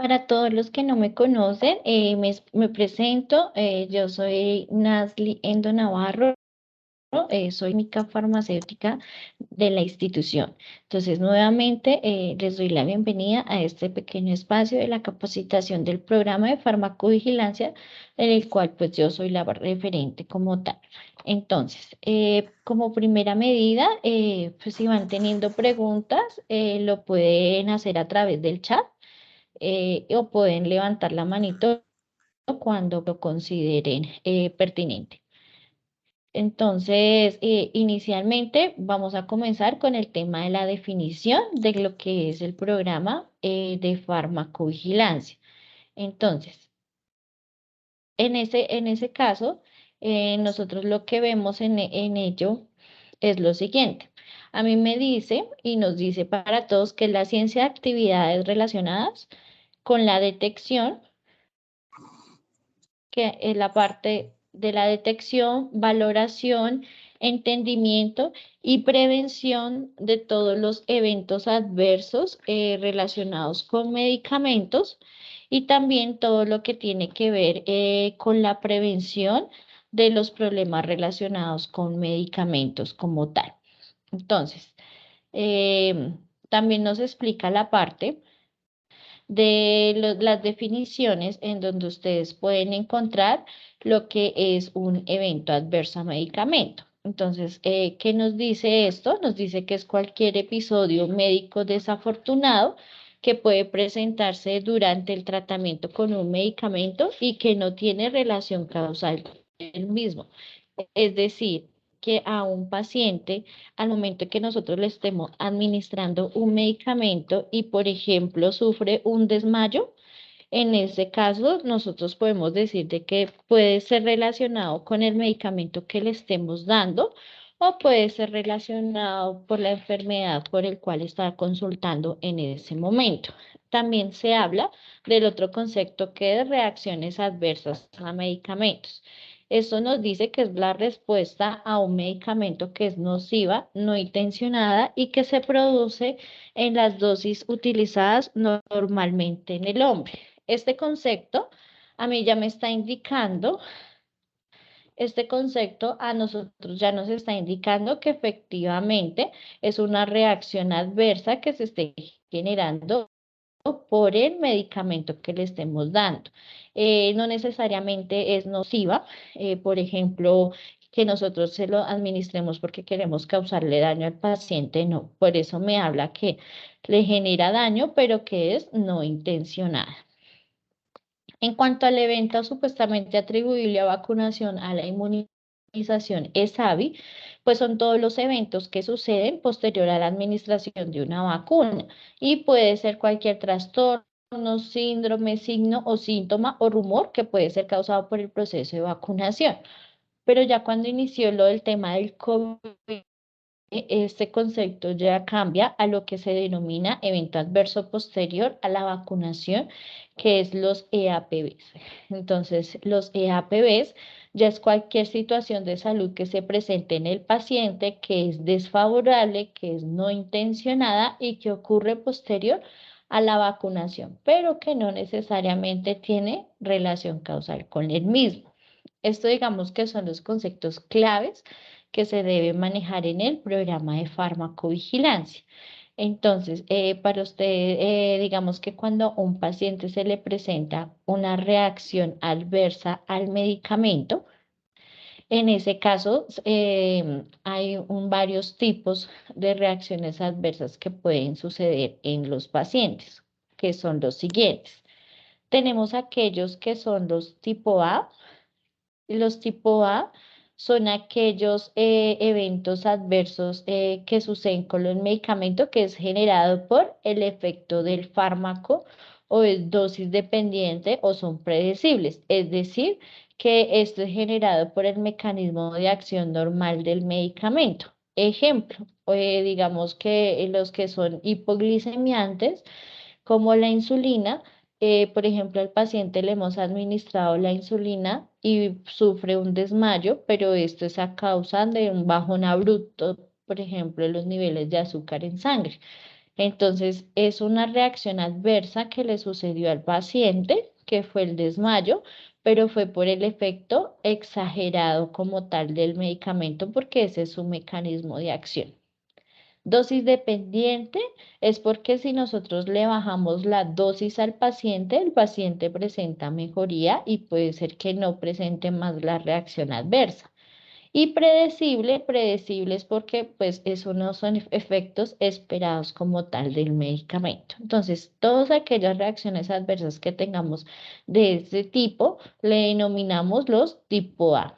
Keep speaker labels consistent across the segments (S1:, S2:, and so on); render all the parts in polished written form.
S1: Para todos los que no me conocen, me presento, yo soy Nasli Endo Navarro, soy química farmacéutica de la institución. Entonces, nuevamente, les doy la bienvenida a este pequeño espacio de la capacitación del programa de farmacovigilancia, en el cual pues yo soy la referente como tal. Entonces, como primera medida, pues si van teniendo preguntas, lo pueden hacer a través del chat o pueden levantar la manito cuando lo consideren pertinente. Entonces, inicialmente vamos a comenzar con el tema de la definición de lo que es el programa de farmacovigilancia. Entonces, en ese caso, nosotros lo que vemos en ello es lo siguiente. A mí me dice y nos dice para todos que es la ciencia de actividades relacionadas con la detección, que es la parte de la detección, valoración, entendimiento y prevención de todos los eventos adversos relacionados con medicamentos y también todo lo que tiene que ver con la prevención de los problemas relacionados con medicamentos como tal. Entonces, también nos explica la parte de las definiciones en donde ustedes pueden encontrar lo que es un evento adverso a medicamento. Entonces, ¿qué nos dice esto? Nos dice que es cualquier episodio médico desafortunado que puede presentarse durante el tratamiento con un medicamento y que no tiene relación causal con el mismo. Es decir, que a un paciente, al momento que nosotros le estemos administrando un medicamento y, por ejemplo, sufre un desmayo, en ese caso nosotros podemos decir de que puede ser relacionado con el medicamento que le estemos dando o puede ser relacionado por la enfermedad por el cual está consultando en ese momento. También se habla del otro concepto que es reacciones adversas a medicamentos. Esto nos dice que es la respuesta a un medicamento que es nociva, no intencionada y que se produce en las dosis utilizadas normalmente en el hombre. Este concepto a mí ya me está indicando, este concepto a nosotros ya nos está indicando que efectivamente es una reacción adversa que se esté generando por el medicamento que le estemos dando. No necesariamente es nociva, por ejemplo, que nosotros se lo administremos porque queremos causarle daño al paciente, no. Por eso me habla que le genera daño, pero que es no intencionada. En cuanto al evento supuestamente atribuible a vacunación a la inmunización ESAVI, pues son todos los eventos que suceden posterior a la administración de una vacuna y puede ser cualquier trastorno, síndrome, signo o síntoma o rumor que puede ser causado por el proceso de vacunación. Pero ya cuando inició lo del tema del COVID, este concepto ya cambia a lo que se denomina evento adverso posterior a la vacunación, que es los EAPBs. Entonces, los EAPBs ya es cualquier situación de salud que se presente en el paciente que es desfavorable, que es no intencionada y que ocurre posterior a la vacunación, pero que no necesariamente tiene relación causal con el mismo. Esto digamos que son los conceptos claves que se debe manejar en el programa de farmacovigilancia. Entonces, para usted, digamos que cuando a un paciente se le presenta una reacción adversa al medicamento, en ese caso hay varios tipos de reacciones adversas que pueden suceder en los pacientes, que son los siguientes. Tenemos aquellos que son los tipo A. Los tipo A son aquellos eventos adversos que suceden con el medicamento que es generado por el efecto del fármaco o es dosis dependiente o son predecibles, es decir, que esto es generado por el mecanismo de acción normal del medicamento. Ejemplo, digamos que los que son hipoglicemiantes, como la insulina, por ejemplo, al paciente le hemos administrado la insulina y sufre un desmayo, pero esto es a causa de un bajón abrupto, por ejemplo, en los niveles de azúcar en sangre. Entonces, es una reacción adversa que le sucedió al paciente, que fue el desmayo, pero fue por el efecto exagerado como tal del medicamento, porque ese es su mecanismo de acción. Dosis dependiente es porque si nosotros le bajamos la dosis al paciente, el paciente presenta mejoría y puede ser que no presente más la reacción adversa. Y predecible es porque pues eso no son efectos esperados como tal del medicamento. Entonces, todas aquellas reacciones adversas que tengamos de este tipo, le denominamos los tipo A.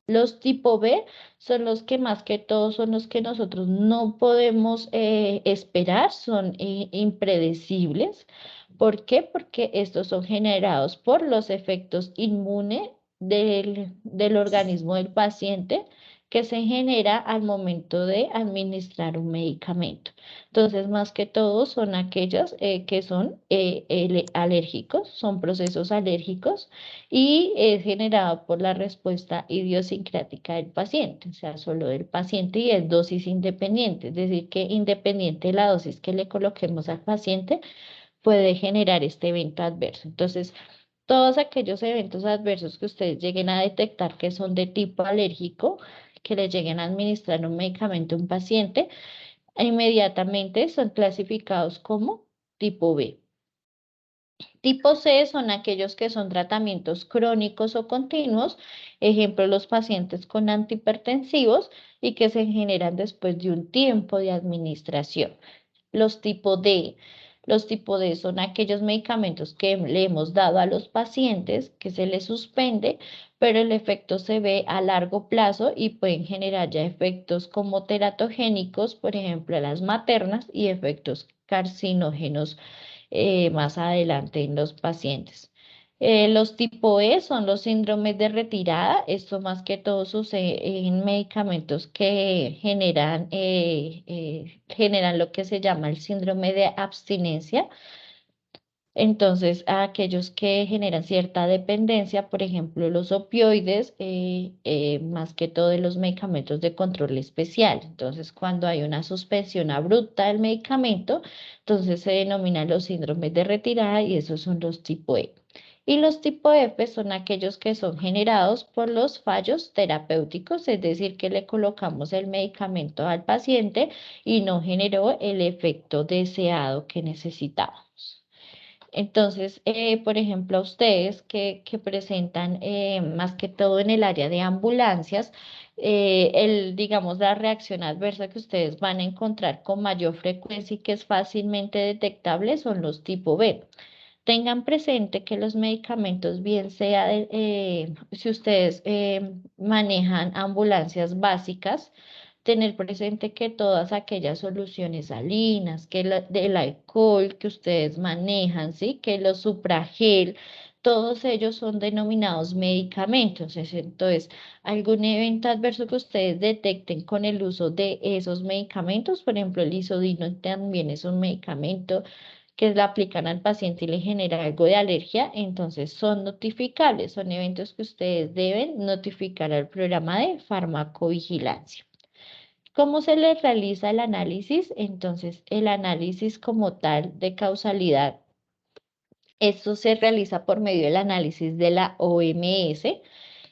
S1: Los tipo B son los que más que todo son los que nosotros no podemos esperar, son impredecibles. ¿Por qué? Porque estos son generados por los efectos inmunes del organismo del paciente que se genera al momento de administrar un medicamento. Entonces, más que todo son aquellos que son alérgicos, son procesos alérgicos y es generado por la respuesta idiosincrática del paciente, o sea, solo del paciente y es dosis independiente, es decir, que independiente de la dosis que le coloquemos al paciente, puede generar este evento adverso. Entonces, todos aquellos eventos adversos que ustedes lleguen a detectar que son de tipo alérgico, que le lleguen a administrar un medicamento a un paciente, inmediatamente son clasificados como tipo B. Tipo C son aquellos que son tratamientos crónicos o continuos, ejemplo, los pacientes con antihipertensivos y que se generan después de un tiempo de administración. Los tipo D. Los tipo D son aquellos medicamentos que le hemos dado a los pacientes que se les suspende, pero el efecto se ve a largo plazo y pueden generar ya efectos como teratogénicos, por ejemplo, a las maternas y efectos carcinógenos más adelante en los pacientes. Los tipo E son los síndromes de retirada. Esto más que todo sucede en medicamentos que generan lo que se llama el síndrome de abstinencia. Entonces, a aquellos que generan cierta dependencia, por ejemplo, los opioides, más que todo de los medicamentos de control especial. Entonces, cuando hay una suspensión abrupta del medicamento, entonces se denominan los síndromes de retirada y esos son los tipo E. Y los tipo F son aquellos que son generados por los fallos terapéuticos, es decir, que le colocamos el medicamento al paciente y no generó el efecto deseado que necesitábamos. Entonces, por ejemplo, a ustedes que presentan más que todo en el área de ambulancias, digamos, la reacción adversa que ustedes van a encontrar con mayor frecuencia y que es fácilmente detectable son los tipo B. Tengan presente que los medicamentos, bien sea si ustedes manejan ambulancias básicas, tener presente que todas aquellas soluciones salinas, del alcohol que ustedes manejan, ¿sí? Que los supragel, todos ellos son denominados medicamentos. Entonces, algún evento adverso que ustedes detecten con el uso de esos medicamentos, por ejemplo, el isodino también es un medicamento que le aplican al paciente y le genera algo de alergia, entonces son notificables, son eventos que ustedes deben notificar al programa de farmacovigilancia. ¿Cómo se les realiza el análisis? Entonces, el análisis como tal de causalidad, esto se realiza por medio del análisis de la OMS,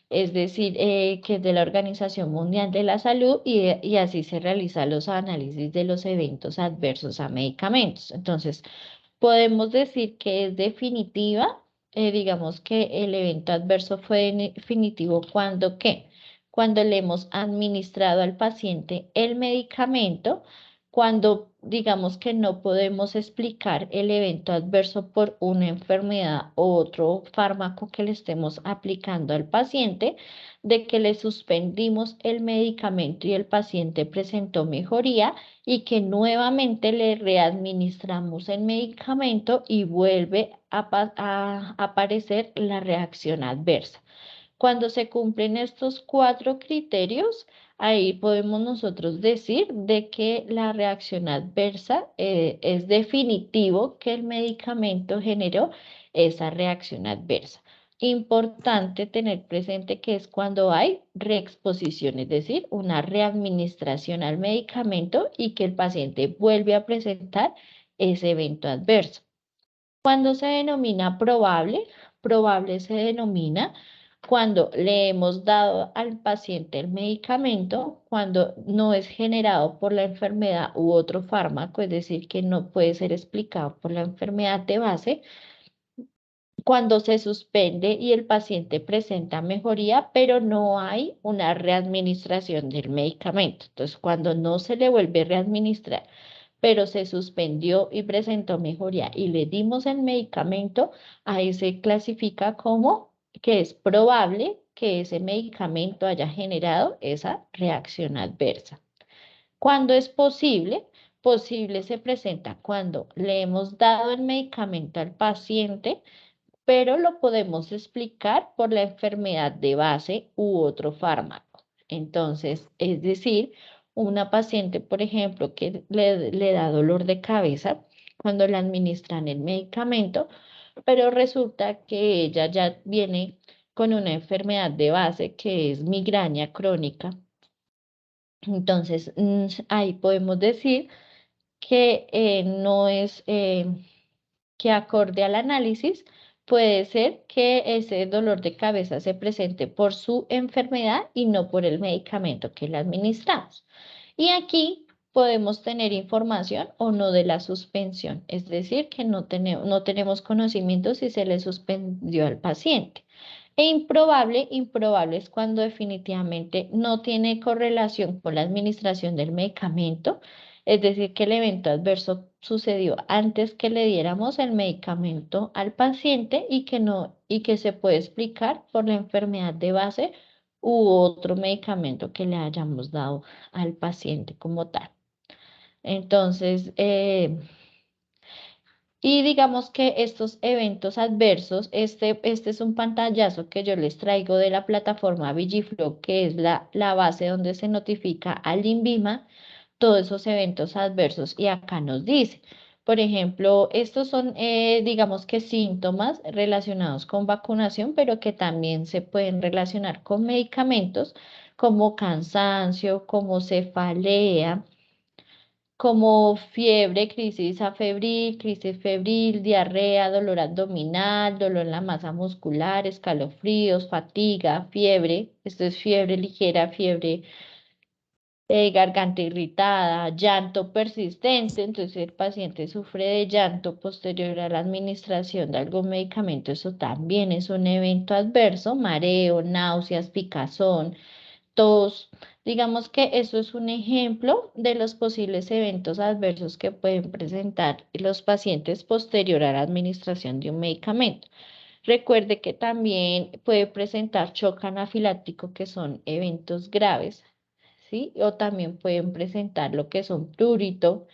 S1: es decir, que es de la Organización Mundial de la Salud, y así se realizan los análisis de los eventos adversos a medicamentos. Entonces, podemos decir que es definitiva, digamos que el evento adverso fue definitivo cuando ¿qué? Cuando le hemos administrado al paciente el medicamento, cuando digamos que no podemos explicar el evento adverso por una enfermedad o otro fármaco que le estemos aplicando al paciente, de que le suspendimos el medicamento y el paciente presentó mejoría y que nuevamente le readministramos el medicamento y vuelve a aparecer la reacción adversa. Cuando se cumplen estos cuatro criterios, ahí podemos nosotros decir de que la reacción adversa es definitivo que el medicamento generó esa reacción adversa. importante tener presente que es cuando hay reexposición, es decir, una readministración al medicamento y que el paciente vuelve a presentar ese evento adverso. Cuando se denomina probable, probable se denomina cuando le hemos dado al paciente el medicamento, cuando no es generado por la enfermedad u otro fármaco, es decir, que no puede ser explicado por la enfermedad de base, cuando se suspende y el paciente presenta mejoría, pero no hay una readministración del medicamento. Entonces, cuando no se le vuelve a readministrar, pero se suspendió y presentó mejoría y le dimos el medicamento, ahí se clasifica como que es probable que ese medicamento haya generado esa reacción adversa. ¿Cuándo es posible? Posible se presenta cuando le hemos dado el medicamento al paciente, pero lo podemos explicar por la enfermedad de base u otro fármaco. Entonces, es decir, una paciente, por ejemplo, que le da dolor de cabeza cuando le administran el medicamento, pero resulta que ella ya viene con una enfermedad de base que es migraña crónica. Entonces, ahí podemos decir que no es que acorde al análisis, puede ser que ese dolor de cabeza se presente por su enfermedad y no por el medicamento que le administramos. Y aquí podemos tener información o no de la suspensión, es decir, que no tenemos conocimiento si se le suspendió al paciente. E improbable, improbable es cuando definitivamente no tiene correlación con la administración del medicamento, es decir, que el evento adverso sucedió antes que le diéramos el medicamento al paciente y que no, y que se puede explicar por la enfermedad de base u otro medicamento que le hayamos dado al paciente como tal. Entonces, y digamos que estos eventos adversos, este es un pantallazo que yo les traigo de la plataforma Vigiflow, que es la base donde se notifica al INVIMA todos esos eventos adversos. Y acá nos dice, por ejemplo, estos son, digamos que síntomas relacionados con vacunación, pero que también se pueden relacionar con medicamentos como cansancio, como cefalea, como fiebre, crisis febril, diarrea, dolor abdominal, dolor en la masa muscular, escalofríos, fatiga, fiebre, esto es fiebre ligera, fiebre, garganta irritada, llanto persistente, entonces el paciente sufre de llanto posterior a la administración de algún medicamento, eso también es un evento adverso, mareo, náuseas, picazón, tos. Digamos que eso es un ejemplo de los posibles eventos adversos que pueden presentar los pacientes posterior a la administración de un medicamento. Recuerde que también puede presentar shock anafiláctico, que son eventos graves, ¿sí? O también pueden presentar lo que son prurito,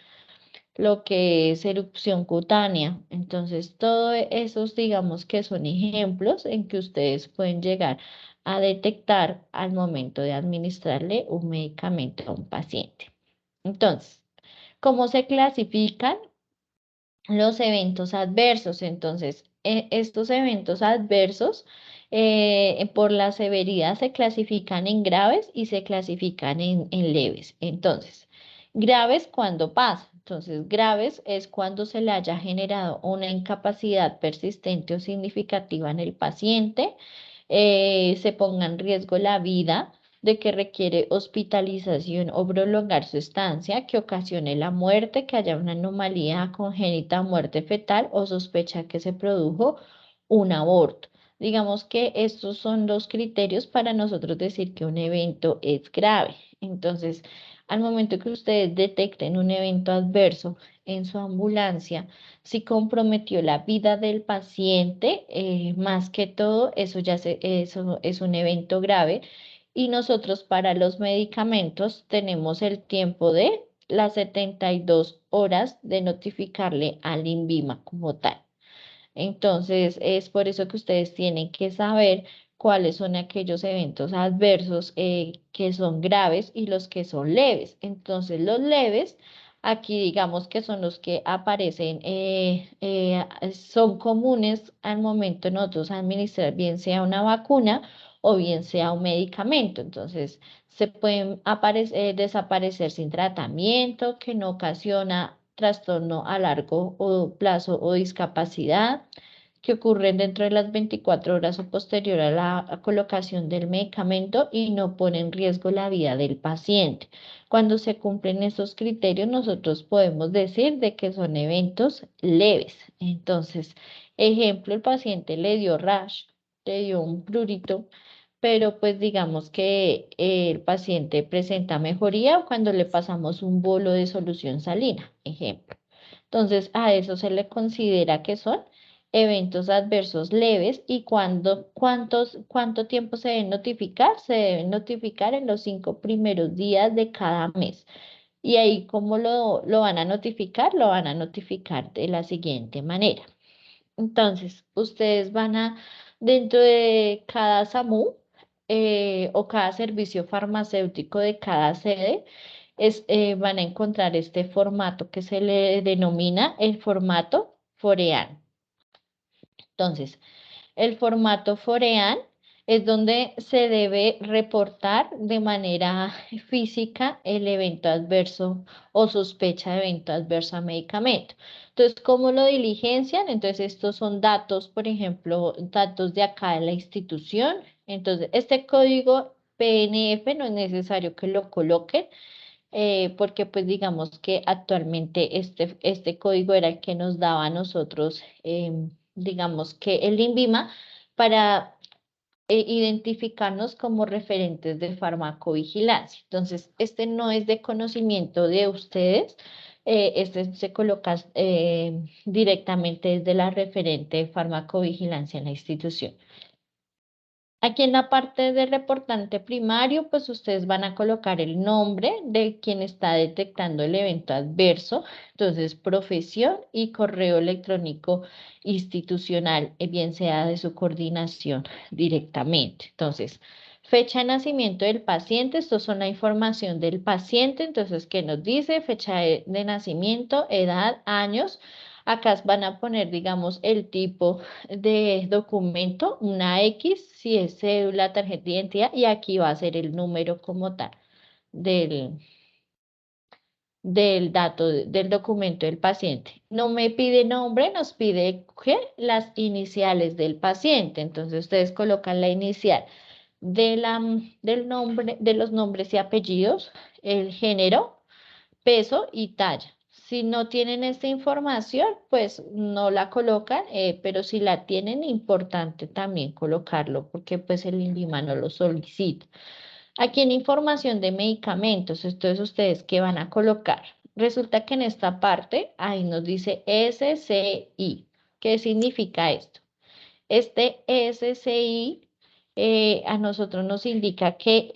S1: lo que es erupción cutánea. Entonces, todos esos, digamos que son ejemplos en que ustedes pueden llegar a detectar al momento de administrarle un medicamento a un paciente. Entonces, ¿cómo se clasifican los eventos adversos? Entonces, estos eventos adversos por la severidad se clasifican en graves y se clasifican en leves. Entonces, graves cuando pasa. Entonces, graves es cuando se le haya generado una incapacidad persistente o significativa en el paciente, se ponga en riesgo la vida, de que requiere hospitalización o prolongar su estancia, que ocasione la muerte, que haya una anomalía congénita, muerte fetal o sospecha que se produjo un aborto. Digamos que estos son los criterios para nosotros decir que un evento es grave. Entonces, al momento que ustedes detecten un evento adverso en su ambulancia, si comprometió la vida del paciente, más que todo, eso es un evento grave y nosotros para los medicamentos tenemos el tiempo de las 72 horas de notificarle al INVIMA como tal. Entonces, es por eso que ustedes tienen que saber cuáles son aquellos eventos adversos que son graves y los que son leves. Entonces, los leves Aquí digamos que son los que aparecen, son comunes al momento de nosotros administrar bien sea una vacuna o bien sea un medicamento. Entonces, se pueden desaparecer sin tratamiento, que no ocasiona trastorno a largo plazo o discapacidad, que ocurren dentro de las 24 horas o posterior a la colocación del medicamento y no pone en riesgo la vida del paciente. Cuando se cumplen esos criterios, nosotros podemos decir de que son eventos leves. Entonces, ejemplo, el paciente le dio rash, le dio un prurito, pero pues digamos que el paciente presenta mejoría cuando le pasamos un bolo de solución salina, ejemplo. Entonces, a eso se le considera que son eventos adversos leves y cuánto tiempo se deben notificar. Se deben notificar en los 5 primeros días de cada mes. Y ahí, ¿cómo lo van a notificar? Lo van a notificar de la siguiente manera. Entonces, ustedes dentro de cada SAMU o cada servicio farmacéutico de cada sede, van a encontrar este formato que se le denomina el formato FOREAN. Entonces, el formato FOREAN es donde se debe reportar de manera física el evento adverso o sospecha de evento adverso a medicamento. Entonces, ¿cómo lo diligencian? Entonces, estos son datos, por ejemplo, datos de acá de la institución. Entonces, este código PNF no es necesario que lo coloquen porque pues digamos que actualmente este código era el que nos daba a nosotros, digamos que el INVIMA para identificarnos como referentes de farmacovigilancia. Entonces, este no es de conocimiento de ustedes, este se coloca directamente desde la referente de farmacovigilancia en la institución. Aquí en la parte de reportante primario, pues ustedes van a colocar el nombre de quien está detectando el evento adverso, entonces profesión y correo electrónico institucional, bien sea de su coordinación directamente. Entonces, fecha de nacimiento del paciente, esto son la información del paciente, entonces, ¿qué nos dice? Fecha de nacimiento, edad, años. Acá van a poner, digamos, el tipo de documento, una X, si es cédula, tarjeta de identidad, y aquí va a ser el número como tal del, del dato del documento del paciente. No me pide nombre, nos pide ¿qué? Las iniciales del paciente. Entonces ustedes colocan la inicial del nombre, de los nombres y apellidos, el género, peso y talla. Si no tienen esta información, pues no la colocan, pero si la tienen, importante también colocarlo, porque pues el INVIMA no lo solicita. Aquí en información de medicamentos, entonces ustedes, ¿qué van a colocar? Resulta que en esta parte, ahí nos dice SCI. ¿Qué significa esto? Este SCI a nosotros nos indica que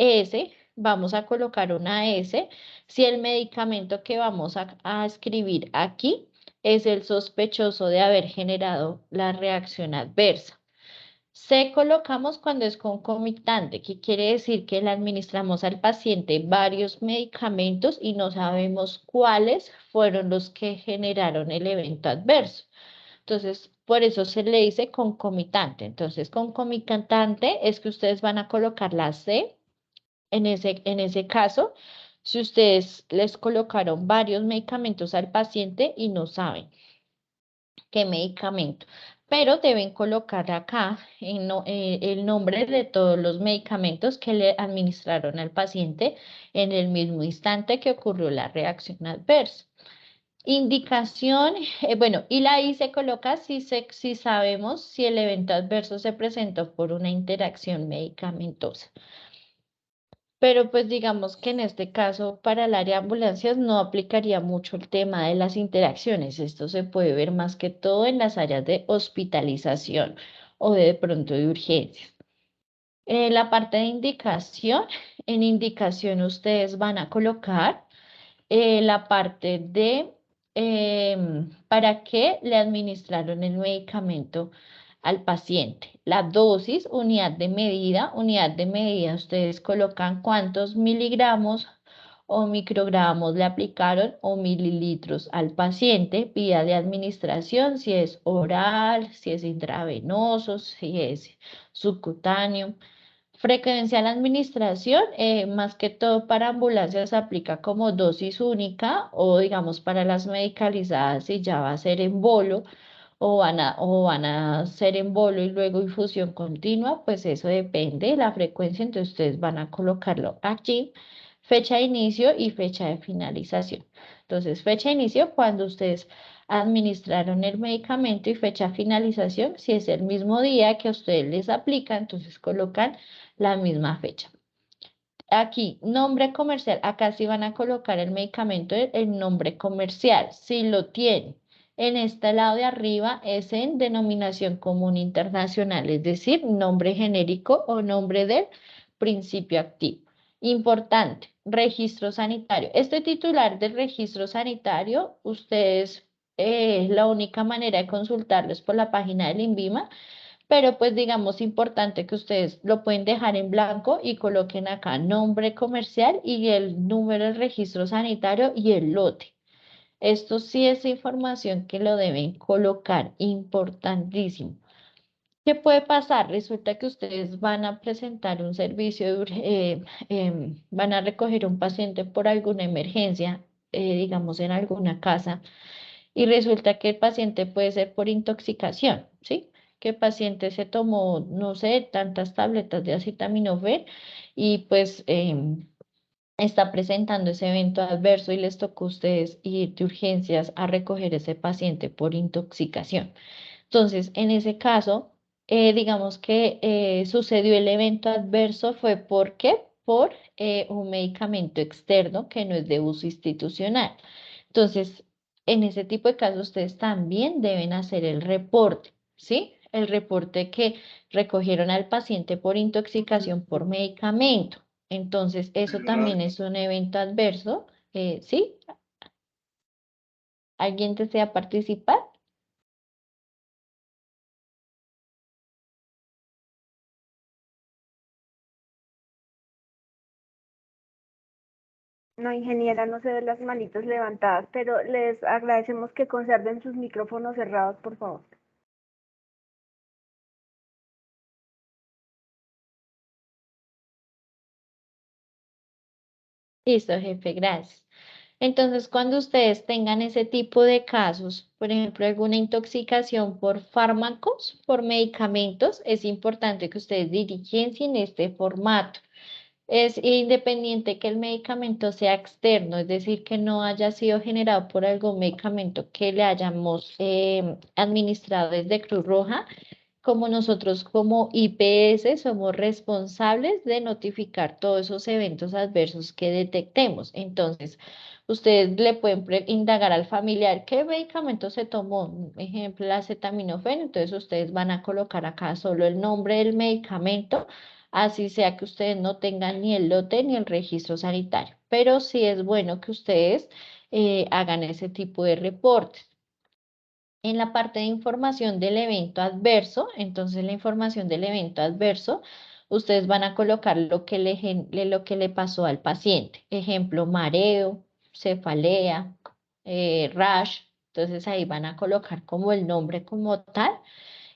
S1: vamos a colocar una S si el medicamento que vamos a escribir aquí es el sospechoso de haber generado la reacción adversa. C colocamos cuando es concomitante, que quiere decir que le administramos al paciente varios medicamentos y no sabemos cuáles fueron los que generaron el evento adverso. Entonces, por eso se le dice concomitante. Entonces, concomitante es que ustedes van a colocar la C en ese caso, si ustedes les colocaron varios medicamentos al paciente y no saben qué medicamento, pero deben colocar acá el nombre de todos los medicamentos que le administraron al paciente en el mismo instante que ocurrió la reacción adversa. Indicación, bueno, y la I se coloca si sabemos si el evento adverso se presentó por una interacción medicamentosa. Pero pues digamos que en este caso para el área de ambulancias no aplicaría mucho el tema de las interacciones. Esto se puede ver más que todo en las áreas de hospitalización o de pronto de urgencias. La parte de indicación, en indicación ustedes van a colocar la parte de para qué le administraron el medicamento al paciente. La dosis, unidad de medida, ustedes colocan cuántos miligramos o microgramos le aplicaron o mililitros al paciente, vía de administración, si es oral, si es intravenoso, si es subcutáneo. Frecuencia de la administración, más que todo para ambulancias se aplica como dosis única o digamos para las medicalizadas si ya va a ser en bolo o van a ser en bolo y luego infusión continua, pues eso depende de la frecuencia, entonces ustedes van a colocarlo aquí, fecha de inicio y fecha de finalización. Entonces, fecha de inicio cuando ustedes administraron el medicamento y fecha de finalización, si es el mismo día que a ustedes les aplica, entonces colocan la misma fecha. Aquí, nombre comercial, acá sí van a colocar el medicamento, el nombre comercial, si lo tiene. En este lado de arriba es en denominación común internacional, es decir, nombre genérico o nombre del principio activo. Importante, registro sanitario. Este titular del registro sanitario, ustedes, la única manera de consultarlo es por la página del INVIMA, pero pues digamos importante que ustedes lo pueden dejar en blanco y coloquen acá nombre comercial y el número del registro sanitario y el lote. Esto sí es información que lo deben colocar, importantísimo. ¿Qué puede pasar? Resulta que ustedes van a presentar un servicio van a recoger un paciente por alguna emergencia, digamos en alguna casa y resulta que el paciente puede ser por intoxicación, ¿sí? Que el paciente se tomó, no sé, tantas tabletas de acetaminofén y pues está presentando ese evento adverso y les tocó a ustedes ir de urgencias a recoger ese paciente por intoxicación. Entonces, en ese caso, digamos que sucedió el evento adverso fue porque por un medicamento externo que no es de uso institucional. Entonces, en ese tipo de casos, ustedes también deben hacer el reporte, ¿sí? El reporte que recogieron al paciente por intoxicación por medicamento. Entonces, eso también es un evento adverso, ¿sí? ¿Alguien desea participar?
S2: No, ingeniera, no se ve las manitas levantadas, pero les agradecemos que conserven sus micrófonos cerrados, por favor.
S1: Listo, jefe, gracias. Entonces, cuando ustedes tengan ese tipo de casos, por ejemplo, alguna intoxicación por fármacos, por medicamentos, es importante que ustedes diligencien este formato. Es independiente que el medicamento sea externo, es decir, que no haya sido generado por algún medicamento que le hayamos administrado desde Cruz Roja, como nosotros como IPS somos responsables de notificar todos esos eventos adversos que detectemos. Entonces, ustedes le pueden indagar al familiar qué medicamento se tomó, ejemplo, el acetaminofén, entonces ustedes van a colocar acá solo el nombre del medicamento, así sea que ustedes no tengan ni el lote ni el registro sanitario, pero sí es bueno que ustedes hagan ese tipo de reportes. En la parte de información del evento adverso, entonces la información del evento adverso, ustedes van a colocar lo que le pasó al paciente. Ejemplo, mareo, cefalea, rash. Entonces ahí van a colocar como el nombre como tal.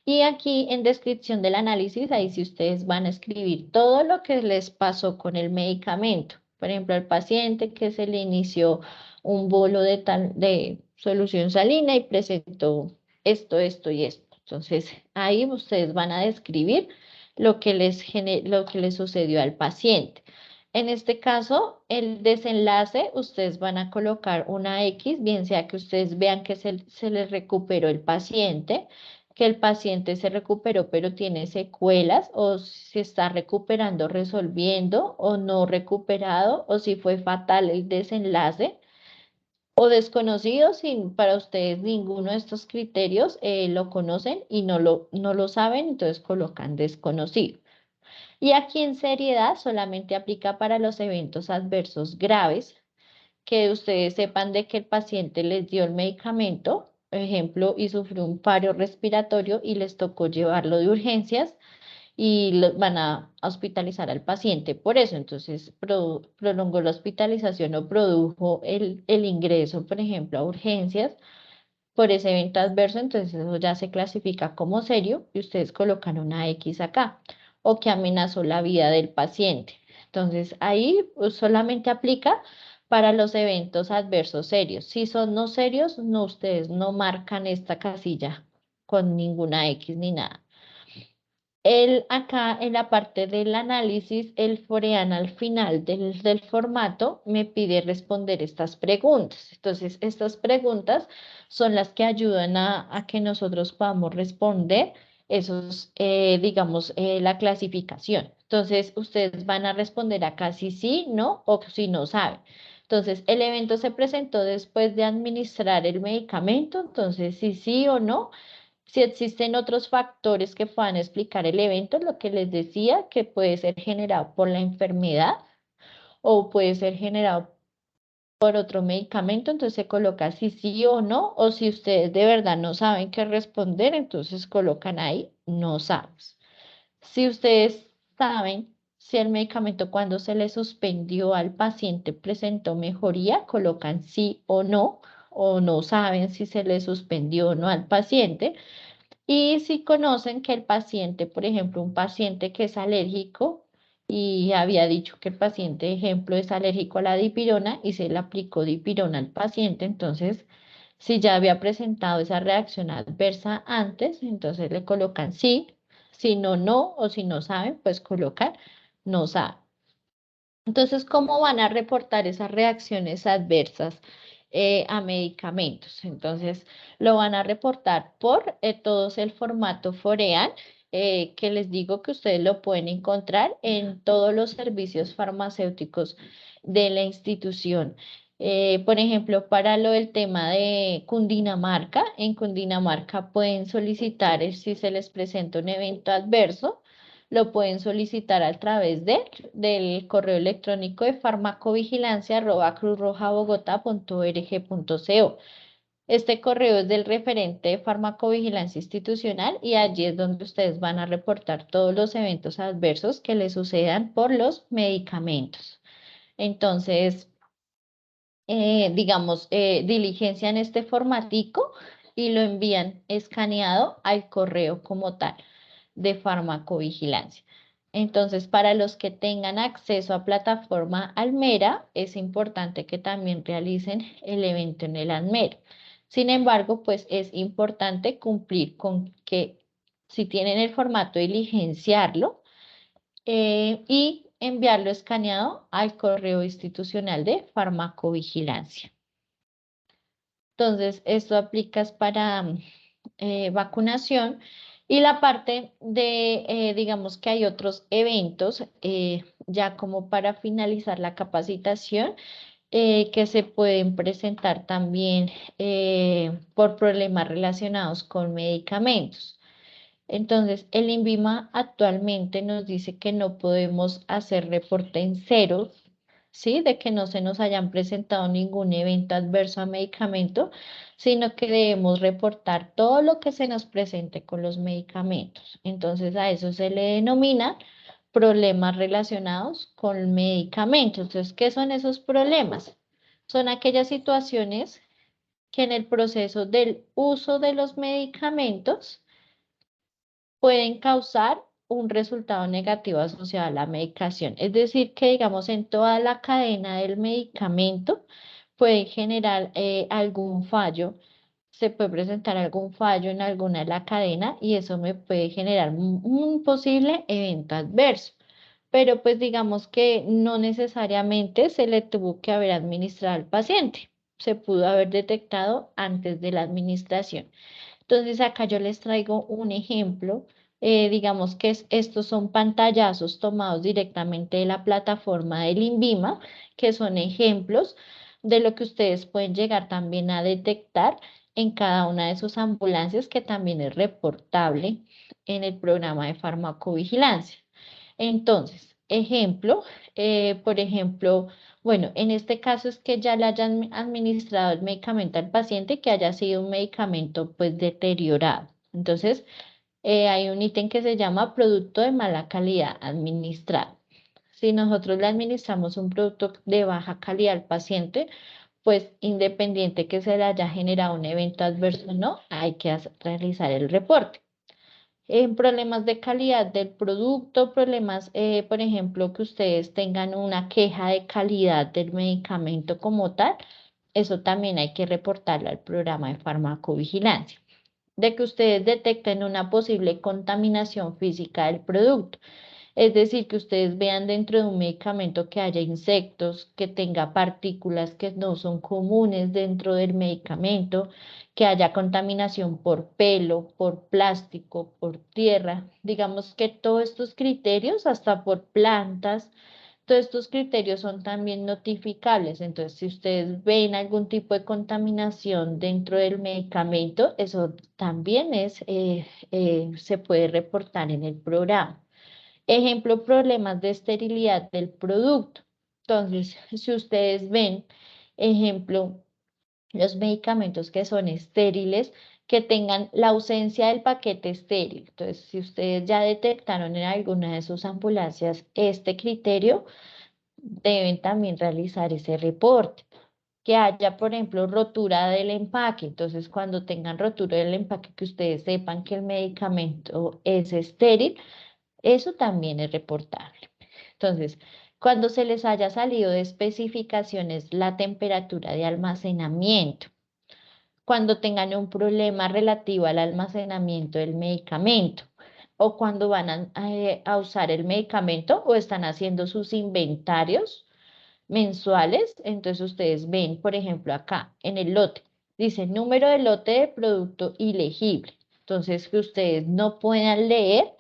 S1: Y aquí en descripción del análisis, ahí sí ustedes van a escribir todo lo que les pasó con el medicamento. Por ejemplo, al paciente que se le inició un bolo de solución salina y presentó esto y esto. Entonces, ahí ustedes van a describir lo que les sucedió al paciente. En este caso, el desenlace, ustedes van a colocar una X, bien sea que ustedes vean que se les recuperó el paciente, que el paciente se recuperó pero tiene secuelas o si está recuperando, resolviendo o no recuperado o si fue fatal el desenlace o desconocido, sin para ustedes ninguno de estos criterios lo conocen y no lo saben, entonces colocan desconocido. Y aquí en seriedad solamente aplica para los eventos adversos graves, que ustedes sepan de que el paciente les dio el medicamento, por ejemplo, y sufrió un paro respiratorio y les tocó llevarlo de urgencias y van a hospitalizar al paciente por eso. Entonces, prolongó la hospitalización o produjo el ingreso, por ejemplo, a urgencias por ese evento adverso, entonces eso ya se clasifica como serio y ustedes colocan una X acá, o que amenazó la vida del paciente. Entonces ahí pues, solamente aplica para los eventos adversos serios. Si son no serios, no, ustedes no marcan esta casilla con ninguna X ni nada. Acá en la parte del análisis, el Forean al final del formato me pide responder estas preguntas. Entonces, estas preguntas son las que ayudan a que nosotros podamos responder esos, digamos, la clasificación. Entonces, ustedes van a responder acá si sí, no o si no saben. Entonces, el evento se presentó después de administrar el medicamento, entonces si sí o no. Si existen otros factores que puedan explicar el evento, lo que les decía, que puede ser generado por la enfermedad o puede ser generado por otro medicamento, entonces se coloca si sí o no, o si ustedes de verdad no saben qué responder, entonces colocan ahí no sabes. Si ustedes saben si el medicamento cuando se le suspendió al paciente presentó mejoría, colocan sí o no saben si se le suspendió o no al paciente. Y si conocen que el paciente, por ejemplo, un paciente que es alérgico y había dicho que el paciente, ejemplo, es alérgico a la dipirona y se le aplicó dipirona al paciente, entonces, si ya había presentado esa reacción adversa antes, entonces le colocan sí, si no, no, o si no saben, pues colocan no saben. Entonces, ¿cómo van a reportar esas reacciones adversas a medicamentos? Entonces, lo van a reportar por todos el formato Forean, que les digo que ustedes lo pueden encontrar en todos los servicios farmacéuticos de la institución. Por ejemplo, para lo del tema de Cundinamarca, en Cundinamarca pueden solicitar si se les presenta un evento adverso lo pueden solicitar a través del correo electrónico de farmacovigilancia@cruzrojabogotá.org.co. Este correo es del referente de farmacovigilancia institucional y allí es donde ustedes van a reportar todos los eventos adversos que les sucedan por los medicamentos. Entonces, digamos, diligencian este formatico y lo envían escaneado al correo como tal de farmacovigilancia. Entonces, para los que tengan acceso a plataforma Almera, es importante que también realicen el evento en el Almera. Sin embargo, pues es importante cumplir con que si tienen el formato, diligenciarlo y enviarlo escaneado al correo institucional de farmacovigilancia. Entonces, esto aplicas para vacunación y la parte de, digamos que hay otros eventos, ya como para finalizar la capacitación, que se pueden presentar también por problemas relacionados con medicamentos. Entonces, el INVIMA actualmente nos dice que no podemos hacer reporte en cero, ¿sí? De que no se nos hayan presentado ningún evento adverso a medicamento, sino que debemos reportar todo lo que se nos presente con los medicamentos. Entonces, a eso se le denomina problemas relacionados con medicamentos. Entonces, ¿qué son esos problemas? Son aquellas situaciones que en el proceso del uso de los medicamentos, pueden causar un resultado negativo asociado a la medicación. Es decir, que digamos en toda la cadena del medicamento puede generar algún fallo, se puede presentar algún fallo en alguna de la cadena y eso me puede generar un posible evento adverso. Pero pues digamos que no necesariamente se le tuvo que haber administrado al paciente, se pudo haber detectado antes de la administración. Entonces acá yo les traigo un ejemplo, digamos que estos son pantallazos tomados directamente de la plataforma del INVIMA, que son ejemplos de lo que ustedes pueden llegar también a detectar en cada una de sus ambulancias, que también es reportable en el programa de farmacovigilancia. Entonces, ejemplo, por ejemplo, bueno, en este caso es que ya le hayan administrado el medicamento al paciente, que haya sido un medicamento pues deteriorado. Entonces, hay un ítem que se llama producto de mala calidad administrado. Si nosotros le administramos un producto de baja calidad al paciente, pues independiente que se le haya generado un evento adverso o no, hay que realizar el reporte. En problemas de calidad del producto, problemas, por ejemplo, que ustedes tengan una queja de calidad del medicamento como tal, eso también hay que reportarlo al programa de farmacovigilancia. De que ustedes detecten una posible contaminación física del producto. Es decir, que ustedes vean dentro de un medicamento que haya insectos, que tenga partículas que no son comunes dentro del medicamento, que haya contaminación por pelo, por plástico, por tierra. Digamos que todos estos criterios, hasta por plantas, todos estos criterios son también notificables. Entonces, si ustedes ven algún tipo de contaminación dentro del medicamento, eso también se puede reportar en el programa. Ejemplo, problemas de esterilidad del producto. Entonces, si ustedes ven, ejemplo, los medicamentos que son estériles, que tengan la ausencia del paquete estéril. Entonces, si ustedes ya detectaron en alguna de sus ambulancias este criterio, deben también realizar ese reporte. Que haya, por ejemplo, rotura del empaque. Entonces, cuando tengan rotura del empaque, que ustedes sepan que el medicamento es estéril, eso también es reportable. Entonces, cuando se les haya salido de especificaciones la temperatura de almacenamiento, cuando tengan un problema relativo al almacenamiento del medicamento, o cuando van a usar el medicamento o están haciendo sus inventarios mensuales, entonces ustedes ven, por ejemplo, acá en el lote, dice número de lote de producto ilegible. Entonces, que ustedes no puedan leer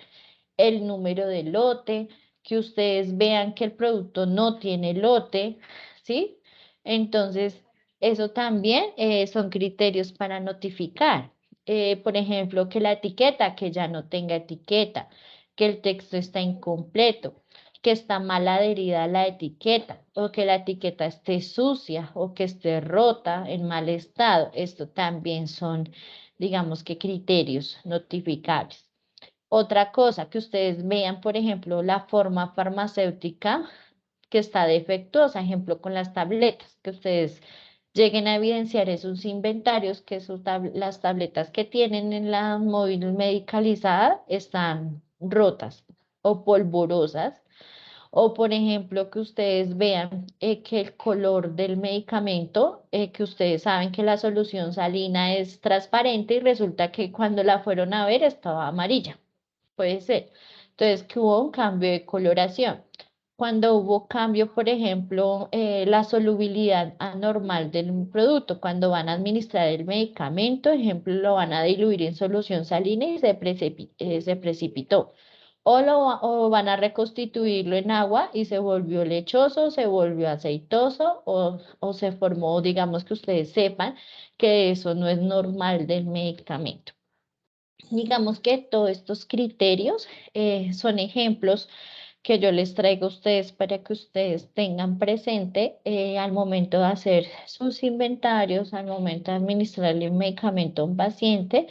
S1: el número de lote, que ustedes vean que el producto no tiene lote, ¿sí? Entonces, eso también son criterios para notificar. Por ejemplo, que la etiqueta, que ya no tenga etiqueta, que el texto está incompleto, que está mal adherida a la etiqueta, o que la etiqueta esté sucia, o que esté rota, en mal estado. Esto también son, digamos que, criterios notificables. Otra cosa, que ustedes vean, por ejemplo, la forma farmacéutica que está defectuosa, ejemplo, con las tabletas, que ustedes lleguen a evidenciar esos inventarios, que las tabletas que tienen en la móvil medicalizada están rotas o polvorosas. O, por ejemplo, que ustedes vean que el color del medicamento, que ustedes saben que la solución salina es transparente y resulta que cuando la fueron a ver estaba amarilla. Puede ser. Entonces, que hubo un cambio de coloración. Cuando hubo cambio, por ejemplo, la solubilidad anormal del producto, cuando van a administrar el medicamento, ejemplo, lo van a diluir en solución salina y se precipitó. O van a reconstituirlo en agua y se volvió lechoso, se volvió aceitoso o se formó, digamos que ustedes sepan que eso no es normal del medicamento. Digamos que todos estos criterios son ejemplos que yo les traigo a ustedes para que ustedes tengan presente al momento de hacer sus inventarios, al momento de administrarle un medicamento a un paciente,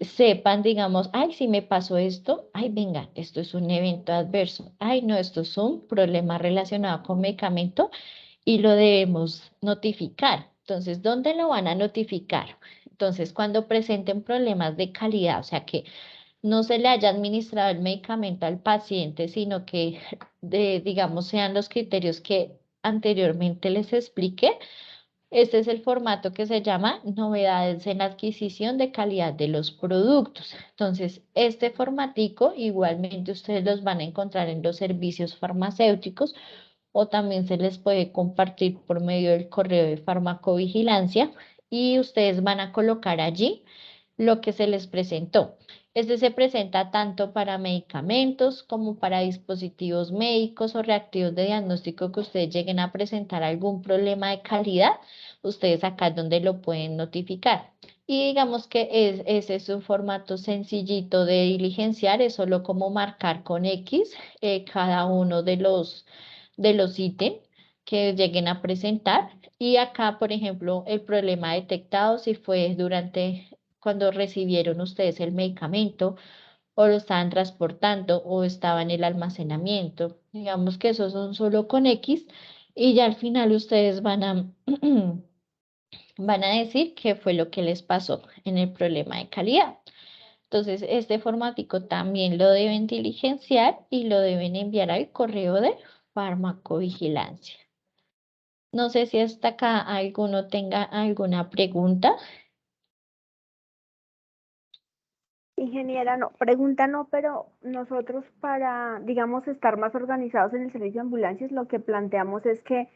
S1: sepan, digamos, ay, si me pasó esto, ay, venga, esto es un evento adverso, ay, no, esto es un problema relacionado con medicamento y lo debemos notificar. Entonces, ¿dónde lo van a notificar? Entonces, cuando presenten problemas de calidad, o sea, que no se le haya administrado el medicamento al paciente, sino que, digamos, sean los criterios que anteriormente les expliqué. Este es el formato que se llama novedades en la adquisición de calidad de los productos. Entonces, este formatico igualmente ustedes los van a encontrar en los servicios farmacéuticos o también se les puede compartir por medio del correo de farmacovigilancia y ustedes van a colocar allí lo que se les presentó. Este se presenta tanto para medicamentos como para dispositivos médicos o reactivos de diagnóstico que ustedes lleguen a presentar algún problema de calidad. Ustedes acá es donde lo pueden notificar. Y digamos que ese es un formato sencillito de diligenciar, es solo como marcar con X cada uno de los ítems que lleguen a presentar. Y acá, por ejemplo, el problema detectado si fue durante cuando recibieron ustedes el medicamento o lo estaban transportando o estaba en el almacenamiento. Digamos que esos son solo con X y ya al final ustedes van a, van a decir qué fue lo que les pasó en el problema de calidad. Entonces, este formatico también lo deben diligenciar y lo deben enviar al correo de farmacovigilancia. No sé si hasta acá alguno tenga alguna pregunta.
S2: Ingeniera, no, pregunta no, pero nosotros para, digamos, estar más organizados en el servicio de ambulancias, lo que planteamos es que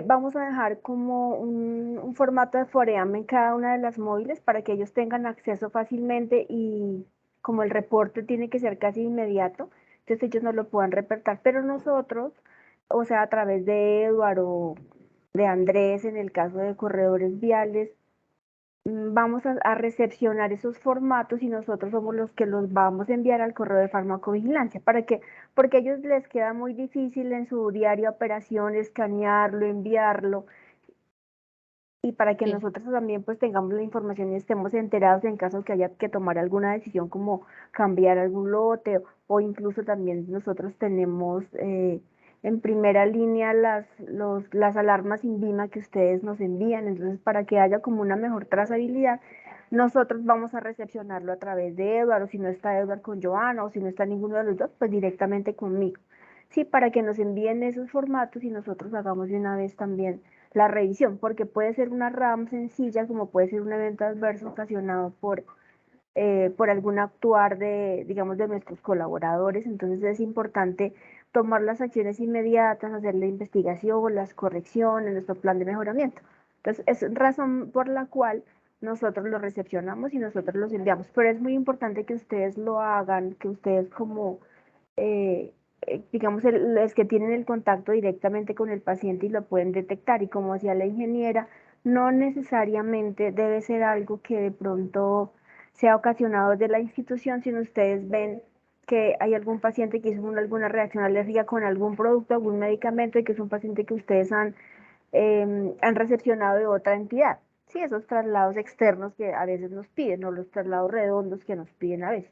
S2: vamos a dejar como un formato de Foream en cada una de las móviles para que ellos tengan acceso fácilmente y como el reporte tiene que ser casi inmediato, entonces ellos no lo puedan reportar, pero nosotros, o sea, a través de Eduardo, de Andrés, en el caso de corredores viales, vamos a recepcionar esos formatos y nosotros somos los que los vamos a enviar al correo de farmacovigilancia. ¿Para qué? Porque a ellos les queda muy difícil en su diario de operación escanearlo, enviarlo, y para que
S1: Sí.
S2: nosotros también pues tengamos la información y estemos enterados en caso que haya que tomar alguna decisión como cambiar algún lote o incluso también nosotros tenemos en primera línea las alarmas INVIMA que ustedes nos envían, entonces para que haya como una mejor trazabilidad, nosotros vamos a recepcionarlo a través de Eduardo, o si no está Eduardo con Joana o si no está ninguno de los dos, pues directamente conmigo. Sí, para que nos envíen esos formatos y nosotros hagamos de una vez también la revisión, porque puede ser una RAM sencilla, como puede ser un evento adverso ocasionado por algún actuar de, digamos, de nuestros colaboradores. Entonces es importante tomar las acciones inmediatas, hacer la investigación, las correcciones, nuestro plan de mejoramiento. Entonces es razón por la cual nosotros los recepcionamos y nosotros los enviamos, pero es muy importante que ustedes lo hagan, que ustedes como eh, digamos, los que tienen el contacto directamente con el paciente y lo pueden detectar. Y como decía la ingeniera, no necesariamente debe ser algo que de pronto sea ocasionado de la institución, sino ustedes ven que hay algún paciente que hizo alguna reacción alérgica con algún producto, algún medicamento, y que es un paciente que ustedes han recepcionado de otra entidad. Sí, esos traslados externos que a veces nos piden, o los traslados redondos que nos piden a veces.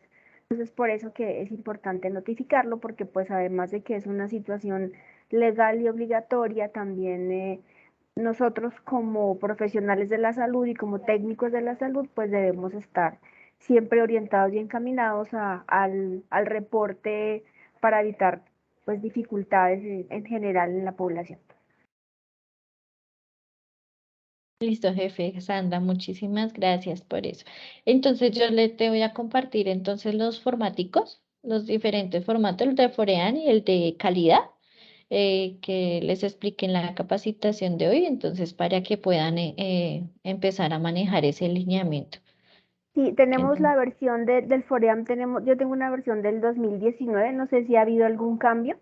S2: Entonces, por eso que es importante notificarlo, porque pues además de que es una situación legal y obligatoria, también nosotros como profesionales de la salud y como técnicos de la salud, pues debemos estar siempre orientados y encaminados al reporte para evitar pues dificultades en general en la población.
S1: Listo, jefe Sandra, muchísimas gracias por eso. Entonces yo le te voy a compartir entonces los formáticos, los diferentes formatos, el de Forean y el de calidad, que les expliqué en la capacitación de hoy, entonces para que puedan empezar a manejar ese lineamiento.
S2: Sí,
S1: Que
S2: tenemos
S1: no,
S2: la versión del Foream, yo tengo una versión del 2019, no sé si ha habido algún cambio.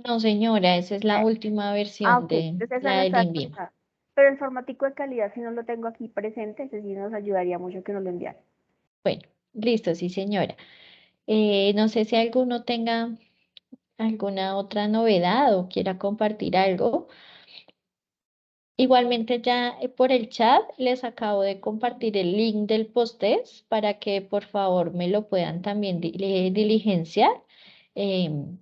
S1: no, señora, esa es la última versión
S2: Ok,
S1: de
S2: entonces esa
S1: la
S2: no
S1: del
S2: está
S1: INVIMA.
S2: actualizada. Pero el formatico de calidad, si no lo tengo aquí presente, ese sí nos ayudaría mucho que nos lo enviara.
S1: Bueno, listo, sí, señora. No sé si alguno tenga alguna otra novedad o quiera compartir algo. Igualmente ya por el chat les acabo de compartir el link del post-test para que por favor me lo puedan también diligenciar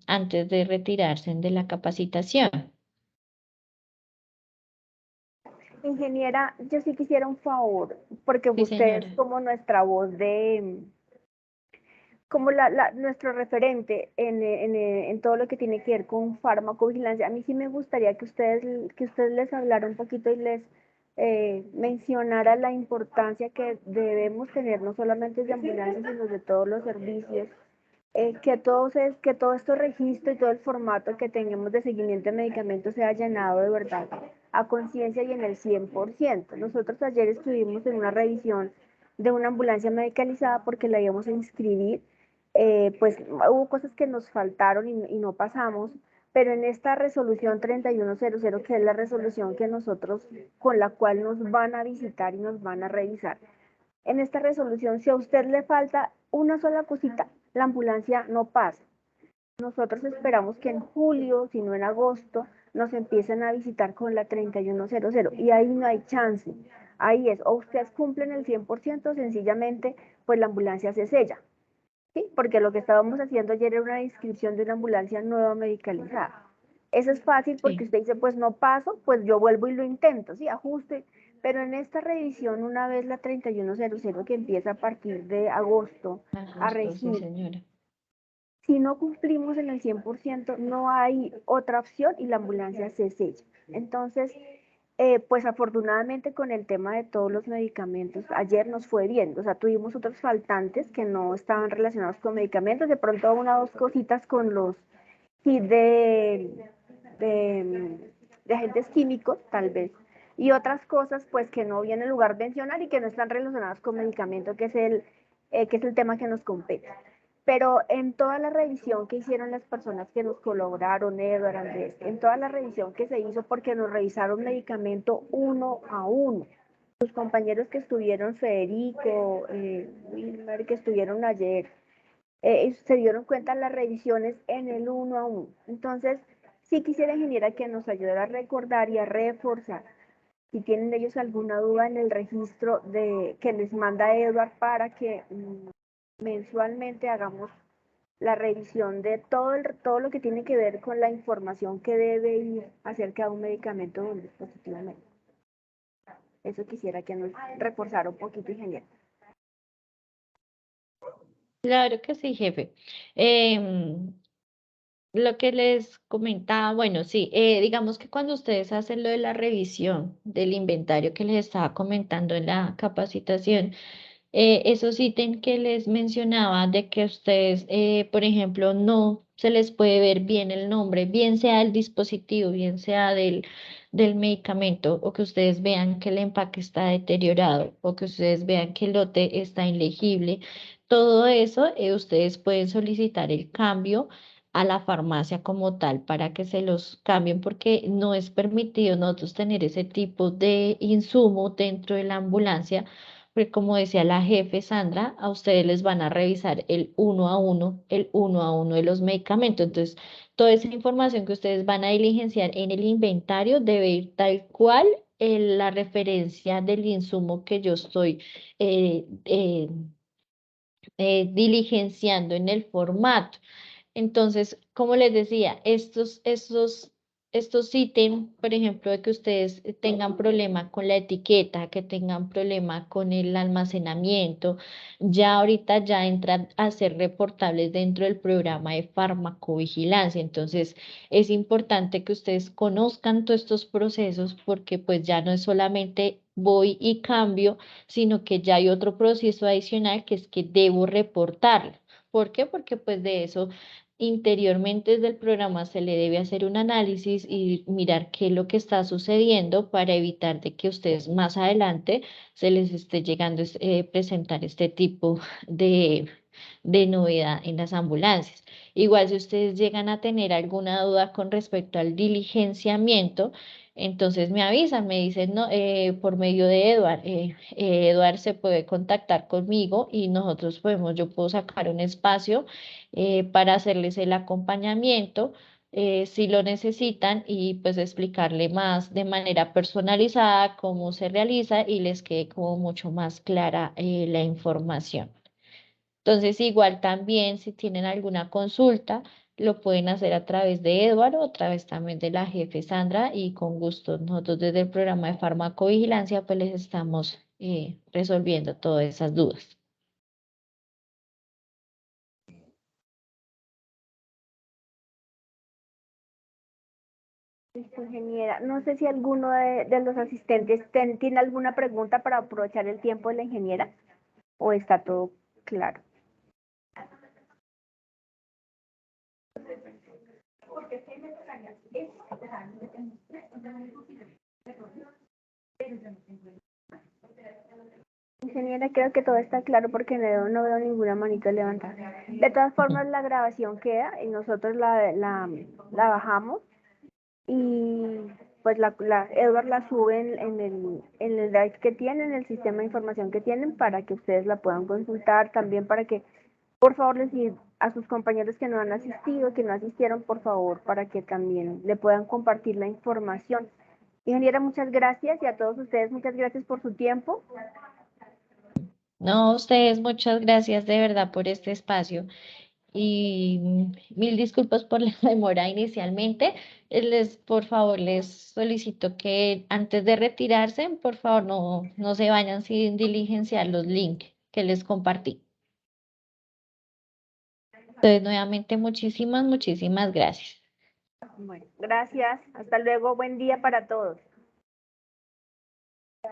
S1: antes de retirarse de la capacitación.
S2: Ingeniera, yo sí quisiera un favor, porque
S1: Sí,
S2: usted es
S1: señora.
S2: como nuestra voz de, como nuestro referente en todo lo que tiene que ver con farmacovigilancia. A mí sí me gustaría que ustedes les hablara un poquito y les mencionara la importancia que debemos tener, no solamente de ambulancias, sino de todos los servicios, que todo este registro y todo el formato que tengamos de seguimiento de medicamentos sea llenado de verdad a conciencia y en el 100%. Nosotros ayer estuvimos en una revisión de una ambulancia medicalizada porque la íbamos a inscribir, pues hubo cosas que nos faltaron y no pasamos, pero en esta resolución 3100, que es la resolución que nosotros, con la cual nos van a visitar y nos van a revisar, en esta resolución, si a usted le falta una sola cosita, la ambulancia no pasa. Nosotros esperamos que en julio, si no en agosto, nos empiecen a visitar con la 3100 y ahí no hay chance. Ahí es, o ustedes cumplen el 100%, sencillamente, pues la ambulancia se sella. ¿sí? Porque lo que estábamos haciendo ayer era una inscripción de una ambulancia nueva medicalizada. Eso es fácil porque
S1: Sí.
S2: usted dice, pues no paso, pues yo vuelvo y lo intento, ¿sí? Ajuste. Pero en esta revisión, una vez la 3100 que empieza a partir de agosto a
S1: Agosto, sí,
S2: regir,
S1: señora.
S2: si no cumplimos en el 100%, no hay otra opción y la ambulancia se sella. Entonces, pues afortunadamente con el tema de todos los medicamentos, ayer nos fue bien, o sea, tuvimos otros faltantes que no estaban relacionados con medicamentos, de pronto una o dos cositas con los kits de agentes químicos, tal vez, y otras cosas pues que no viene en lugar de mencionar y que no están relacionadas con medicamento, que es el tema que nos compete. Pero en toda la revisión que hicieron las personas que nos colaboraron, Edward, Andrés, en toda la revisión que se hizo, porque nos revisaron medicamento uno a uno. Sus compañeros que estuvieron, Federico, Wilmer, que estuvieron ayer, se dieron cuenta de las revisiones en el uno a uno. Entonces, sí quisiera, ingeniera, que nos ayudara a recordar y a reforzar si tienen ellos alguna duda en el registro que les manda Edward para que mensualmente hagamos la revisión de todo lo que tiene que ver con la información que debe ir acerca de un medicamento o un dispositivo médico. Eso quisiera que nos reforzara un poquito, ingeniero.
S1: Claro que sí, jefe. Em, lo que les comentaba, bueno, sí, digamos que cuando ustedes hacen lo de la revisión del inventario que les estaba comentando en la capacitación, esos ítems que les mencionaba de que ustedes, por ejemplo, no se les puede ver bien el nombre, bien sea del dispositivo, bien sea del medicamento, o que ustedes vean que el empaque está deteriorado, o que ustedes vean que el lote está ilegible. Todo eso, ustedes pueden solicitar el cambio a la farmacia como tal para que se los cambien porque no es permitido nosotros tener ese tipo de insumo dentro de la ambulancia, porque como decía la jefe Sandra, a ustedes les van a revisar el uno a uno de los medicamentos. Entonces, toda esa información que ustedes van a diligenciar en el inventario debe ir tal cual la referencia del insumo que yo estoy eh, eh, diligenciando en el formato. Entonces, como les decía, estos ítems, por ejemplo, de que ustedes tengan problema con la etiqueta, que tengan problema con el almacenamiento, ya ahorita ya entran a ser reportables dentro del programa de farmacovigilancia. Entonces, es importante que ustedes conozcan todos estos procesos porque pues ya no es solamente voy y cambio, sino que ya hay otro proceso adicional que es que debo reportarlo. ¿Por qué? Porque pues de eso interiormente desde el programa se le debe hacer un análisis y mirar qué es lo que está sucediendo para evitar de que ustedes más adelante se les esté llegando a presentar este tipo de, de novedad en las ambulancias. Igual si ustedes llegan a tener alguna duda con respecto al diligenciamiento, entonces me avisan, me dicen, no, por medio de Eduard, Eduard se puede contactar conmigo y nosotros podemos, yo puedo sacar un espacio para hacerles el acompañamiento si lo necesitan y pues explicarle más de manera personalizada cómo se realiza y les quede como mucho más clara la información. Entonces, igual también si tienen alguna consulta, lo pueden hacer a través de Eduardo, a través también de la jefe Sandra y con gusto nosotros desde el programa de farmacovigilancia pues les estamos resolviendo todas esas dudas.
S2: Ingeniera, no sé si alguno de los asistentes tiene alguna pregunta para aprovechar el tiempo de la ingeniera o está todo claro. Ingeniera, creo que todo está claro porque no veo ninguna manito levantada. De todas formas, la grabación queda y nosotros la bajamos y pues Edward la sube en el drive que tienen, en el sistema de información que tienen para que ustedes la puedan consultar, también para que por favor les digan a sus compañeros que no han asistido, que no asistieron, por favor, para que también le puedan compartir la información. Ingeniera, muchas gracias y a todos ustedes muchas gracias por su tiempo.
S1: No, ustedes, muchas gracias de verdad por este espacio y mil disculpas por la demora inicialmente. Por favor, les solicito que antes de retirarse, por favor, no se vayan sin diligenciar los links que les compartí. Entonces, nuevamente, muchísimas gracias.
S2: Bueno, gracias. Hasta luego. Buen día para todos.